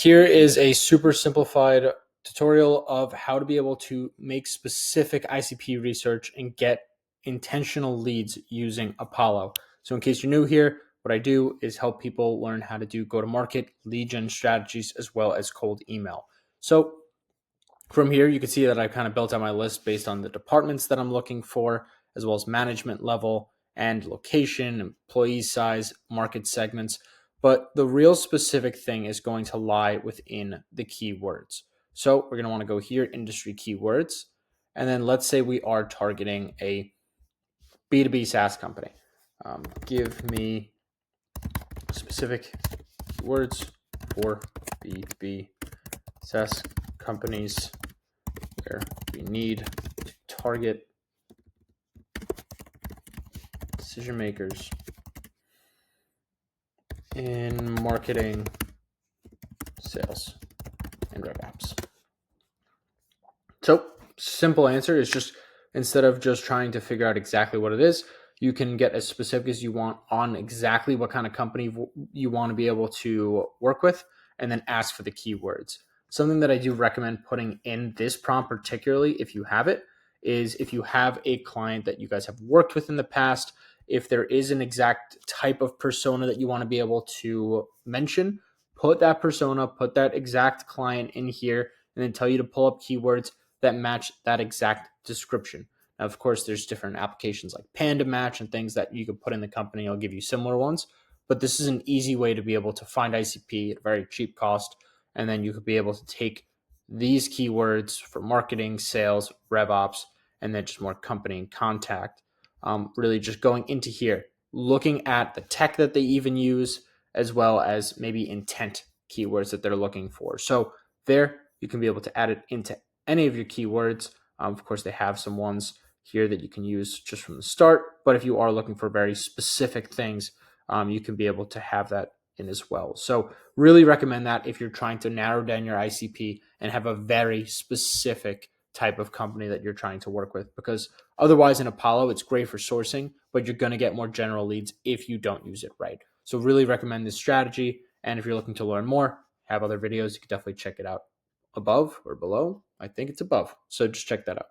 Here is a super simplified tutorial of how to be able to make specific ICP research and get intentional leads using Apollo. So in case you're new here, what I do is help people learn how to do go-to-market, lead gen strategies, as well as cold email. So from here, you can see that I kind of built out my list based on the departments that I'm looking for, as well as management level and location, employee size, market segments. But the real specific thing is going to lie within the keywords. So we're going to want to go here, industry keywords. And then let's say we are targeting a B2B SaaS company. Give me specific words for B2B SaaS companies where we need to target decision makers in marketing, sales, and rev apps. So simple answer is just, instead of just trying to figure out exactly what it is, you can get as specific as you want on exactly what kind of company you want to be able to work with, and then ask for the keywords. Something that I do recommend putting in this prompt, particularly if you have it, is if you have a client that you guys have worked with in the past, if there is an exact type of persona that you want to be able to mention, put that persona, put that exact client in here, and then tell you to pull up keywords that match that exact description. Now, of course, there's different applications like Panda Match and things that you could put in the company. I'll give you similar ones, but this is an easy way to be able to find ICP at a very cheap cost. And then you could be able to take these keywords for marketing, sales, rev ops, and then just more company and contact. Really just going into here, looking at the tech that they even use, as well as maybe intent keywords that they're looking for. So there, you can be able to add it into any of your keywords. Of course, they have some ones here that you can use just from the start, but if you are looking for very specific things, you can be able to have that in as well. So really recommend that if you're trying to narrow down your ICP and have a very specific type of company that you're trying to work with, because otherwise in Apollo, it's great for sourcing, but you're going to get more general leads if you don't use it right. So really recommend this strategy. And if you're looking to learn more, have other videos, you can definitely check it out above or below. I think it's above. So just check that out.